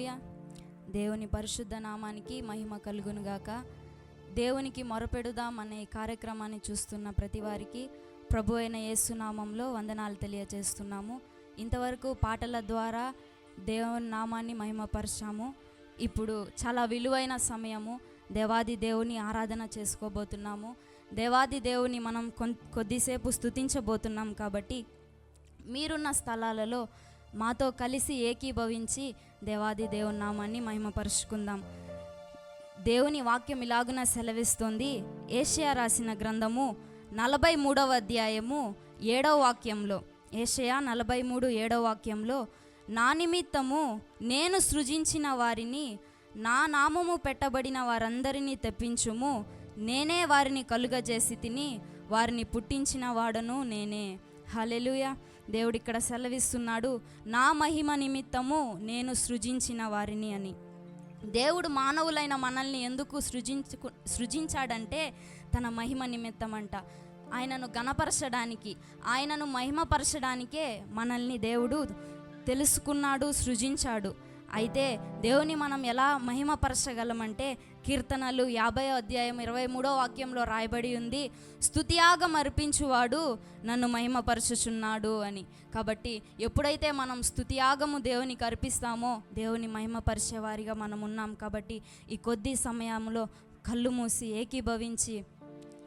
హల్లెలూయా. దేవుని పరిశుద్ధ నామానికి మహిమ కలుగునుగాక. దేవునికి మొరపెడుదాం అనే కార్యక్రమాన్ని చూస్తున్న ప్రతి వారికి ప్రభు అయిన యేసు నామంలో వందనాలు తెలియజేస్తున్నాము. ఇంతవరకు పాటల ద్వారా దేవుని నామాన్ని మహిమపరచాము. ఇప్పుడు చాలా విలువైన సమయము, దేవాది దేవుని ఆరాధన చేసుకోబోతున్నాము. దేవాది దేవుని మనం కొద్దిసేపు స్తుతించబోతున్నాం. కాబట్టి మీరున్న స్థలాలలో మాతో కలిసి ఏకీభవించి దేవాది దేవుని నామాన్ని మహిమపరుచుకుందాం. దేవుని వాక్యం ఇలాగున సెలవిస్తుంది. ఏషయా రాసిన గ్రంథము 43వ అధ్యాయము 7వ వాక్యంలో, ఏషయా 43 7వ వాక్యంలో, నా నిమిత్తము నేను సృజించిన వారిని, నా నామము పెట్టబడిన వారందరినీ తెప్పించుము, నేనే వారిని కలుగజేసి తిని, వారిని పుట్టించిన వాడను నేనే. హల్లెలూయా. దేవుడు ఇక్కడ సెలవిస్తున్నాడు, నా మహిమ నిమిత్తము నేను సృజించిన వారిని అని. దేవుడు మానవులైన మనల్ని ఎందుకు సృజించాడంటే తన మహిమ నిమిత్తం అంట. ఆయనను గణపరచడానికి, ఆయనను మహిమపరచడానికే మనల్ని దేవుడు తెలుసుకున్నాడు, సృజించాడు. అయితే దేవుని మనం ఎలా మహిమపరచగలమంటే కీర్తనలు 50వ అధ్యాయం 23వ వాక్యంలో రాయబడి ఉంది, స్తుతియాగం అర్పించువాడు నన్ను మహిమపరచుచున్నాడు అని. కాబట్టి ఎప్పుడైతే మనం స్తుతియాగము దేవునికి అర్పిస్తామో దేవుని మహిమపరిచేవారిగా మనం ఉన్నాం. కాబట్టి ఈ కొద్ది సమయంలో కళ్ళు మూసి ఏకీభవించి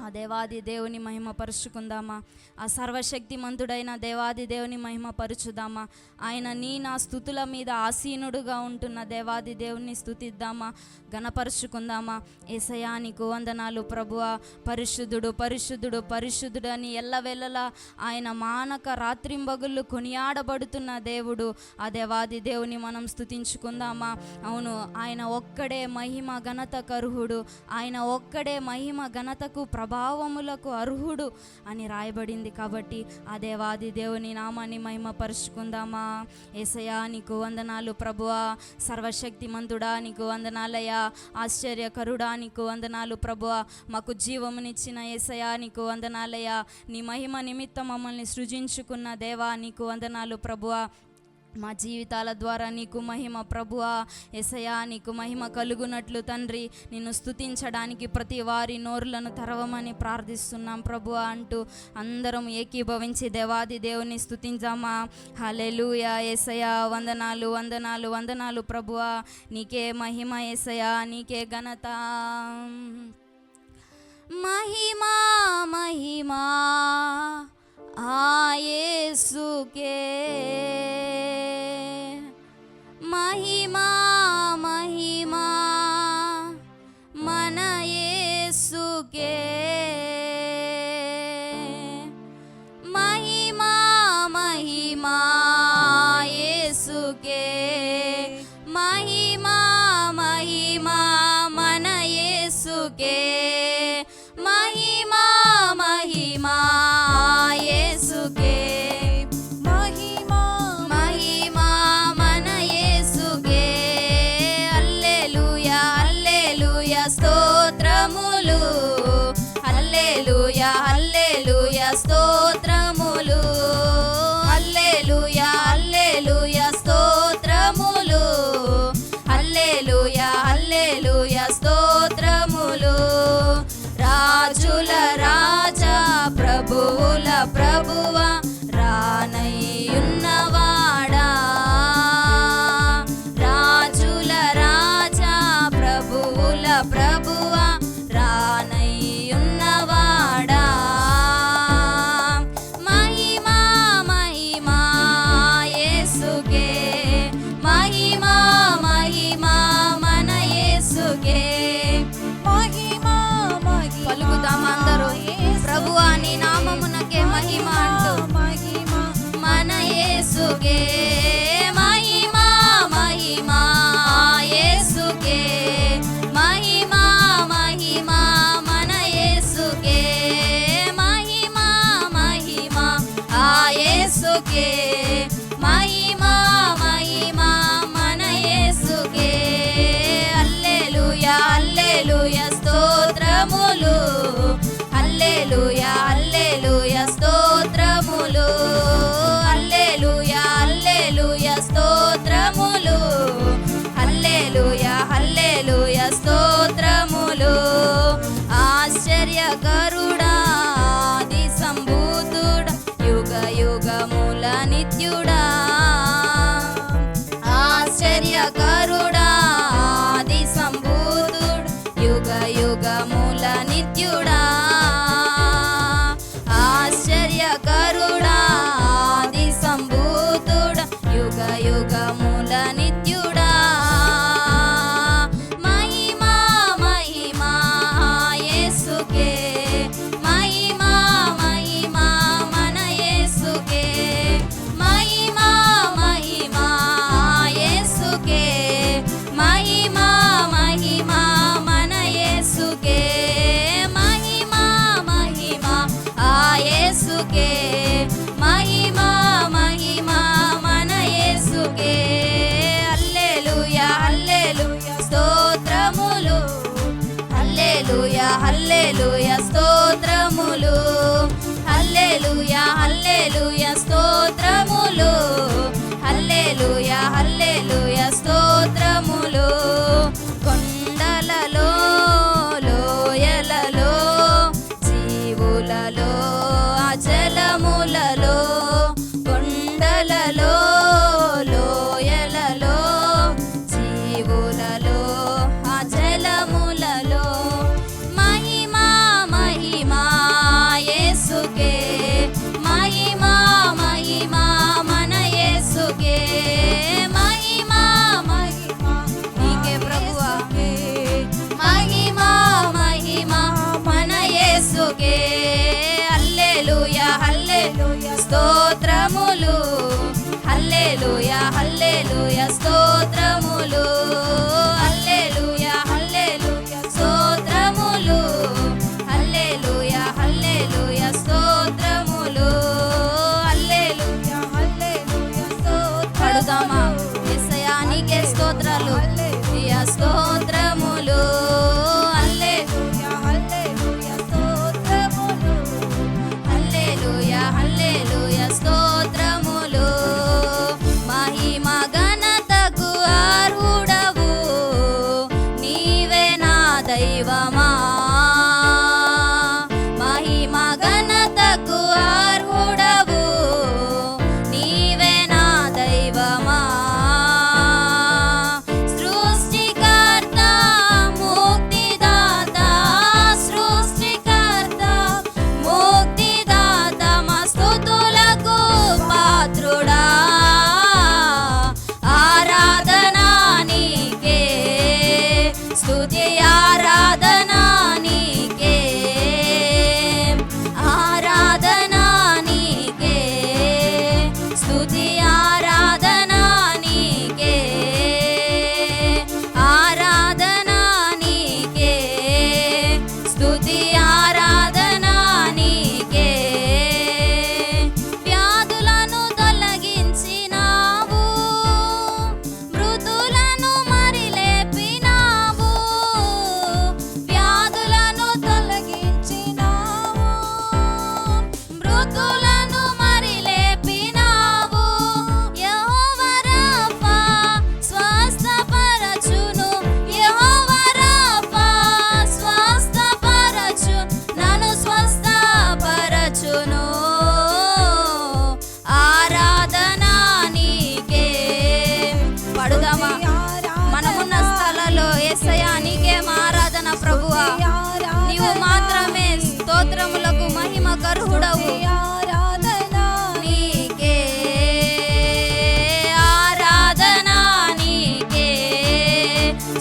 ఆ దేవాది దేవుని మహిమపరుచుకుందామా? ఆ సర్వశక్తిమంతుడైన దేవాది దేవుని మహిమపరచుదామా? ఆయన నా స్తుతుల మీద ఆసీనుడుగా ఉంటున్న దేవాది దేవుని స్తుతిద్దామా, గణపరుచుకుందామా? యేసయ్యా నీకు వందనాలు ప్రభువా, పరిశుద్ధుడు పరిశుద్ధుడు పరిశుద్ధుడు అని ఎల్లవేళలా ఆయన మానక రాత్రింబగుళ్ళు కొనియాడబడుతున్న దేవుడు. ఆ దేవాది దేవుని మనం స్తుతించుకుందామా? అవును, ఆయన ఒక్కడే మహిమ ఘనతకు అర్హుడు, ఆయన ఒక్కడే మహిమ ఘనతకు ప్రభావములకు అర్హుడు అని రాయబడింది. కాబట్టి ఆ దేవాది దేవుని నామాన్ని మహిమపరుచుకుందామా? యేసయ్యా నీకు వందనాలు ప్రభువా, సర్వశక్తిమంతుడా నీకు వందనాలయ్యా, ఆశ్చర్యకరుడా నీకు వందనాలు ప్రభువా, మాకు జీవమునిచ్చిన యేసయ్యా నీకు వందనాలయ్యా, నీ మహిమ నిమిత్తం మమ్మల్ని సృజించుకున్న దేవా నీకు వందనాలు ప్రభువా. మా జీవితాల ద్వారా నీకు మహిమ ప్రభువా. యేసయ్యా నీకు మహిమ కలుగునట్లు తండ్రి నిన్ను స్తుతించడానికి ప్రతి వారి నోరులను తెరవమని ప్రార్థిస్తున్నాం ప్రభువా అంటూ అందరం ఏకీభవించి దేవాది దేవుని స్తుతించామా? హల్లెలూయా. యేసయ్యా వందనాలు వందనాలు వందనాలు ప్రభువా, నీకే మహిమ యేసయ్యా, నీకే ఘనత. మహిమా మహిమా ఆ యేసుకే, మహిమా మహిమా మన యేసుకే, మహిమా మహిమా యేసుకే, మహిమా మహిమా మన యేసుకే, మహిమా మహిమా యేసుకే, మహిమా మహిమా మన యేసుకే. హల్లెలూయా హల్లెలూయా స్తోత్రములు, హల్లెలూయా హల్లెలూయా స్తోత్రములు, హల్లెలూయా హల్లెలూయా స్తోత్రములు, హల్లెలూయా హల్లెలూయా స్తోత్రములు. రాజుల రాజా ప్రభువుల ప్రభువా రానయ్యున్నవాడా, రాజుల రాజా ప్రభువుల ప్రభువా రానయ్యున్నవాడా, మహిమా మహిమా యేసుకే, మహిమా మహిమా మన యేసుకే, మహిమా మహిమా. పలుకుదాం అందరూ, ప్రభువా నీ నామమునకే మహిమ అంటూ, మహిమా మన యేసుకే, మహిమా మహిమా యేసుకే, మహిమా మహిమా మన యేసుకే, మహిమా మహిమా ఆ యేసుకే, మహిమా మహిమా మన యేసుకే. హల్లెలూయా హల్లెలూయా స్తోత్రములు, హల్లెలూయా హల్లెలూయా స్తోత్రములు, హల్లెలూయా హల్లెలూయా హల్లెలూయా హల్లెలూయా స్తోత్రములు, హల్లెలూయా హల్లెలూయా స్తోత్రములు, హల్లెలూయా హల్లెలూయా స్తోత్రములు, హల్లెలూయా హల్లెలూయా స్తోత్రములు. పాడుదామా? యేసయ్యా నీకే స్తోత్రాలు, యేసయ్యా స్తోత్రములు, హల్లెలూయా హల్లెలూయా స్తోత్రములు, హల్లెలూయా హల్లెలూయా స్తోత్రములు. మహిమ ఘనతకు అర్హుడవు నీవే నా దైవమా, మహిమ ఘనతకు అర్హుడవు నీవే నా దైవమా. సృష్టికర్త ముక్తిదాత, సృష్టికర్త ముక్తిదాత, మా స్తుతులకు పాత్రుడా, ఆరాధనా నీకే, స్తుతి ఆరాధనా నీకే, ఆరాధనా నీకే, స్తుతి ఆరాధనా నీకే, ఆరాధనా నీకే, స్తుతి ఆరాధనా నీకే. వ్యాధులను తొలగించినావు, మృతులను మరి లేపినావు, వ్యాధులను తొలగించినావు, మృతులను మరి లేపినావు. యెహోవా రాఫా స్వస్థపరచును, యెహోవా రాఫా స్వస్థపరచు, నన్ను స్వస్థపరచును, ఆరాధనా నీకే. పడుదామా? మనమున్న స్థలలో యేసయ్యా నీకేం ఆరాధన ప్రభువా, నీవు మాత్రమే స్తోత్రములకు మహిమ కర్హుడవు, నీకే ఆరాధనా నీకే,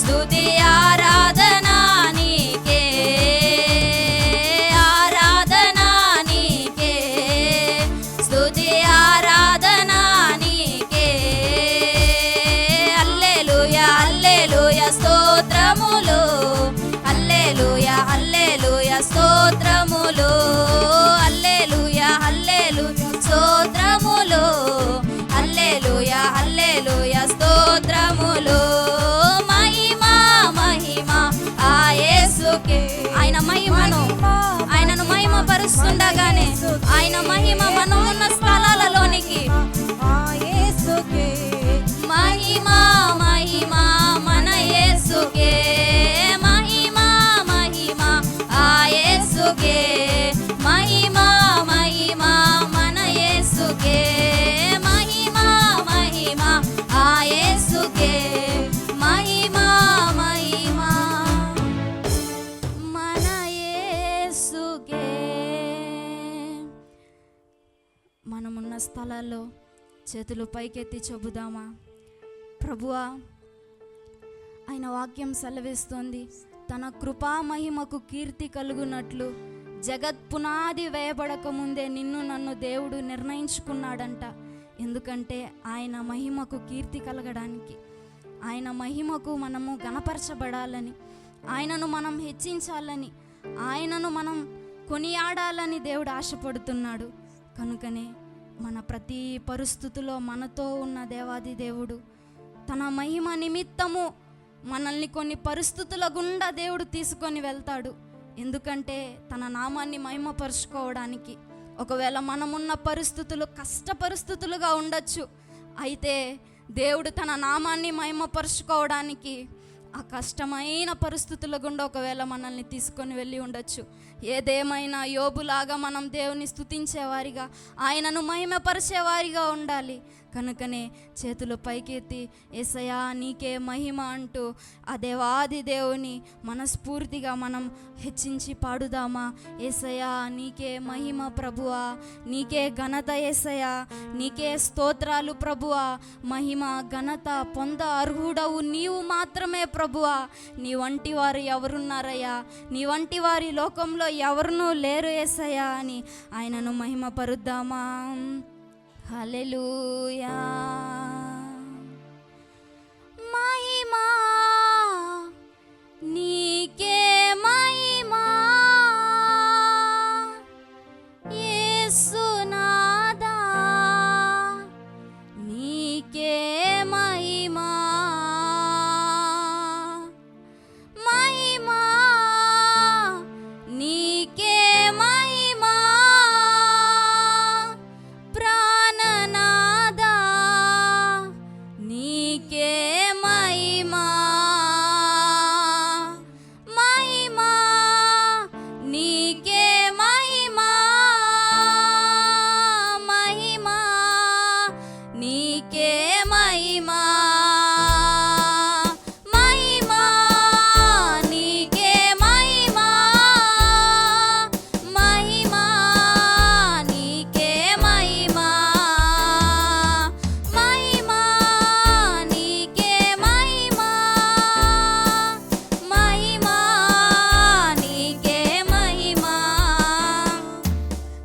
స్తుతి ఆరాధనా నీకే, ఆరాధనా నీకే, స్తుతి ఆరాధనా నీకే. హల్లెలూయా హల్లెలూయా స్తోత్రములు, హల్లెలూయా హల్లెలూయా స్తోత్రములు, హల్లెలూయా హల్లెలూయా స్తోత్రములు, హల్లెలూయా హల్లెలూయా స్తోత్రములు. మహిమ మహిమ ఆ యేసుకే. ఆయన మహిమను, ఆయనను మహిమ పరుస్తుండగానే ఆయన మహిమ మనం ఉన్న స్థలాలలోనికి, మహిమ మహిమ మన యేసుకే, మహిమ మహిమ ఆ యేసుకే, మహిమ మహిమ మన యేసుకే, మహిమ మహిమ ఆ యేసుకే, మహిమ మహిమ మన యేసుకే. మనమున్న స్థలాల్లో చేతులు పైకెత్తి చెబుదామా? ప్రభువా, ఆయన వాక్యం సెలవిస్తోంది, తన కృపా మహిమకు కీర్తి కలుగునట్లు జగత్ పునాది వేయబడక ముందే నిన్ను నన్ను దేవుడు నిర్ణయించుకున్నాడంట. ఎందుకంటే ఆయన మహిమకు కీర్తి కలగడానికి, ఆయన మహిమకు మనము గణపరచబడాలని, ఆయనను మనం హెచ్చించాలని, ఆయనను మనం కొనియాడాలని దేవుడు ఆశపడుతున్నాడు. కనుకనే మన ప్రతి పరిస్థితిలో మనతో ఉన్న దేవాది దేవుడు తన మహిమ నిమిత్తము మనల్ని కొన్ని పరిస్థితుల గుండా దేవుడు తీసుకొని వెళ్తాడు. ఎందుకంటే తన నామాన్ని మహిమపరుచుకోవడానికి. ఒకవేళ మనమున్న పరిస్థితులు కష్ట పరిస్థితులుగా ఉండొచ్చు, అయితే దేవుడు తన నామాన్ని మహిమపరుచుకోవడానికి ఆ కష్టమైన పరిస్థితుల గుండా ఒకవేళ మనల్ని తీసుకొని వెళ్ళి ఉండొచ్చు. ఏదేమైనా యోబులాగా మనం దేవుని స్తుతించేవారిగా, ఆయనను మహిమపరిచేవారిగా ఉండాలి. కనుకనే చేతులు పైకెత్తి యేసయ్యా నీకే మహిమ అంటూ ఆ దేవాది దేవుని మనస్ఫూర్తిగా మనం హెచ్చించి పాడుదామా? యేసయ్యా నీకే మహిమ ప్రభువా, నీకే ఘనత యేసయ్యా, నీకే స్తోత్రాలు ప్రభువా. మహిమ ఘనత పొంద అర్హుడవు నీవు మాత్రమే ప్రభువా. నీ వంటి వారు ఎవరున్నారయ్యా? నీ వంటి వారి లోకంలో ఎవరునూ లేరు యేసయ్యా అని ఆయనను మహిమ పరుద్దామా? హల్లెలూయా. మహిమా నీకే మహిమా యేసునాథా, నీకే మహిమా. మహిమా నీకే మహిమా ప్రాణనాథా, నీకే మహిమా. మహిమా నీకే మహిమా. మహిమా నీకే మహిమా. మహిమా నీకే మహిమా. మహిమా నీకే మహిమా. మహిమా నీకే మహిమా. మహిమా నీకే మహిమా.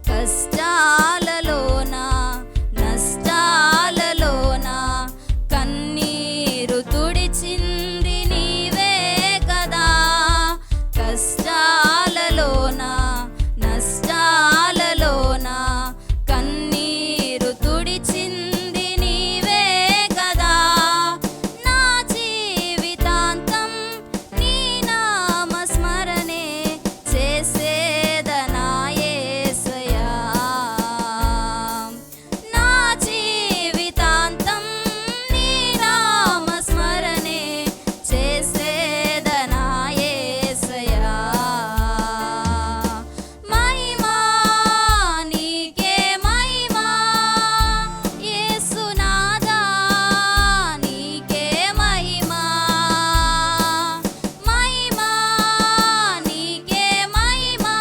కష్టాలలోన నష్టాలలోన కన్నీరు తుడిచింది నీవే కదా. కష్టాలలోన నష్టాలలోన కన్నీరు తుడిచింది నీవే కదా. నా జీవితాంతం నీ నామస్మరణే చేసేదనా యేసయ్యా. నా జీవితాంతం నీ నామస్మరణే చేసేదనా యేసయ్యా. మహిమా నీకే మహిమా యేసునాథా, నీకే మహిమా. మహిమా నీకే మహిమా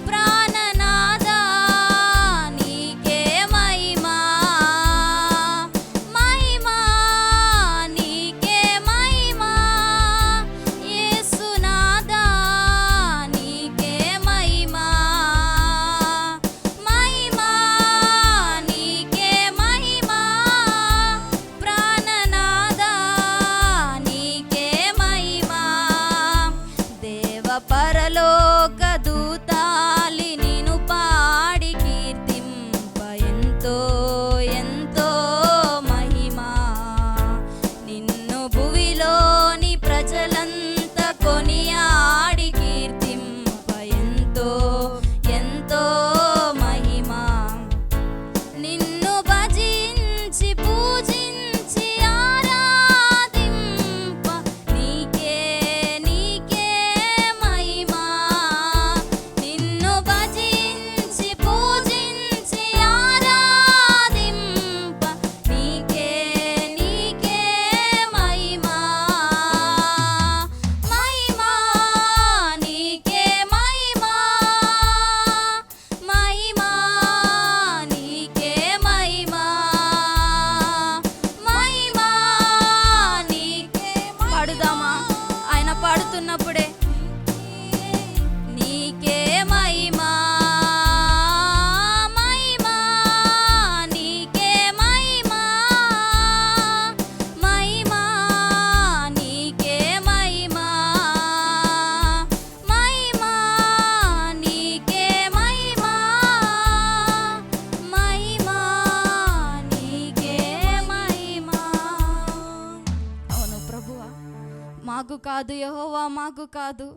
ప్రాణనాథా, నీకే మహిమా. మహిమా నీకే మహిమా యేసునాథా, నీకే మహిమా. మహిమా నీకే మహిమా ప్రాణనాథా, నీకే మహిమా. దేవ పరలోక దూతాలి నిన్ను పాడి కీర్తింప ఎంతో ఎంతో మహిమా. నిన్ను భువిలోని ప్రజలంతా కొనియాడి కీర్తింప ఎంతో ఎంతో మహిమా. నిన్ను భజించి పూజించి ఆరాధింప నీకే నీకే మహిమా. నిన్ను భజించి పూజించి ఆరాధింప నీకే నీకే మహిమా. మహిమా నీకే మహిమా. మహిమా నీకే మహిమా. మహిమా నీకే పాడుదామా? ఆయన పాడుతున్నప్పుడే నీకే మహిమా. మహిమా నీకే మహిమా. మహిమా నీకే మహిమా. మహిమా నీకే మహిమా. మహిమా నీకే మహిమా. అవును ప్రభువా, మాకు కాదు యెహోవా, మాకు కాదు,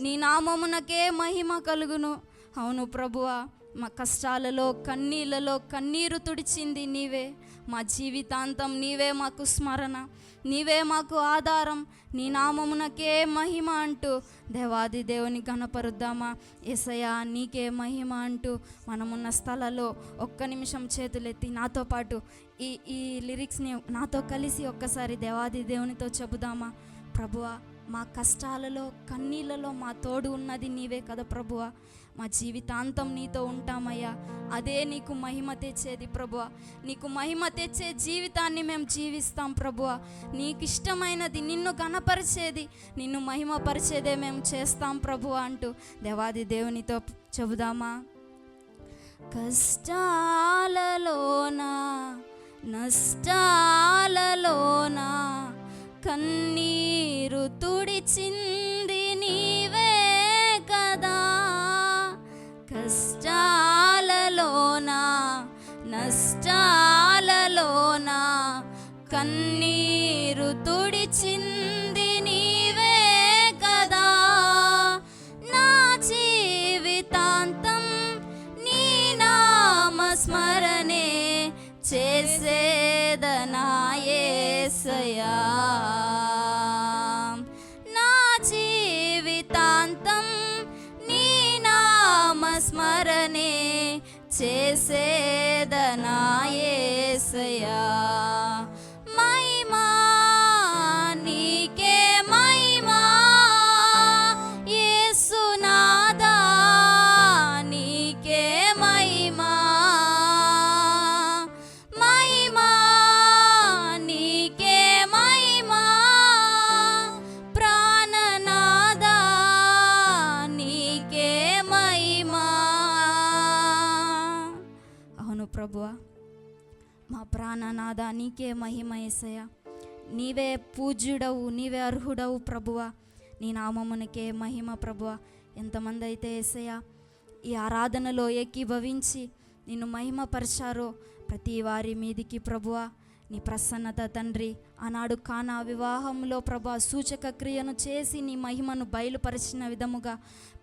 నీ నామమునకే మహిమ కలుగును. అవును ప్రభువా, మా కష్టాలలో కన్నీళ్ళలో కన్నీరు తుడిచింది నీవే. మా జీవితాంతం నీవే మాకు స్మరణ, నీవే మాకు ఆధారం. నీ నామమునకే మహిమ అంటూ దేవాది దేవుని గణపరుద్దామా? యేసయ్యా నీకే మహిమ అంటూ మనమున్న స్థలాల్లో ఒక్క నిమిషం చేతులెత్తి నాతో పాటు ఈ ఈ లిరిక్స్ని నాతో కలిసి ఒక్కసారి దేవాది దేవునితో చెబుదామా? ప్రభువా, మా కష్టాలలో కన్నీళ్ళలో మా తోడు ఉన్నది నీవే కదా ప్రభువా. మా జీవితాంతం నీతో ఉంటామయ్యా. అదే నీకు మహిమ తెచ్చేది ప్రభువా. నీకు మహిమ తెచ్చే జీవితాన్ని మేము జీవిస్తాం ప్రభువా. నీకు ఇష్టమైనది, నిన్ను గణపరిచేది, నిన్ను మహిమపరిచేదే మేము చేస్తాం ప్రభువా అంటూ దేవాది దేవునితో చెబుదామా? కష్టాలలోన నష్టాలలోన కన్నీరు తుడిచింది నీవే కదా. కష్టాలలోన నష్టాలలోన కన్నీరు తుడిచింది నీవే కదా. నా జీవితాంతం నీ నామస్మరణే చేసేదనా యేసయ్యా. నా జీవితాంతం నీ నామస్మరణే చేసేదనా యేసయ్యా. మహిమా నీకే మహిమా యేసునాథా నీకే మహిమా. మహిమా నీకే మహిమా ప్రాణనాథా నీకే మహిమా. అవును ప్రభువా, మా ప్రాణనాథ నీకే మహిమ యేసయ్యా. నీవే పూజ్యుడవు, నీవే అర్హుడవు ప్రభువా. నీ నామమునకే మహిమ ప్రభువా. ఎంతమంది అయితే యేసయ్యా ఈ ఆరాధనలో ఏకీభవించి నిన్ను మహిమపరిచారో ప్రతి వారి మీదికి ప్రభువా నీ ప్రసన్నత తండ్రి. ఆనాడు కానా వివాహంలో ప్రభా సూచక క్రియను చేసి నీ మహిమను బయలుపరిచిన విధముగా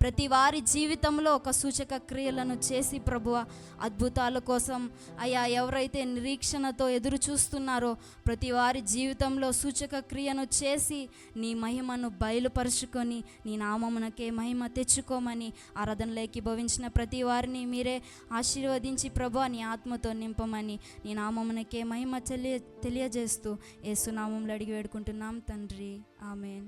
ప్రతి వారి జీవితంలో ఒక సూచక క్రియలను చేసి ప్రభువా అద్భుతాల కోసం అయ్యా ఎవరైతే నిరీక్షణతో ఎదురు చూస్తున్నారో ప్రతి వారి జీవితంలో సూచక క్రియను చేసి నీ మహిమను బయలుపరుచుకొని నీ నామమునకే మహిమ తెచ్చుకోమని ఆరాధనలోకి భవించిన ప్రతి వారిని మీరే ఆశీర్వదించి ప్రభువా నీ ఆత్మతో నింపమని నీ నామమునకే మహిమ తెలియజేస్తూ యేసు నామములో అడిగి వేడుకుంటున్నాం తండ్రి, ఆమేన్.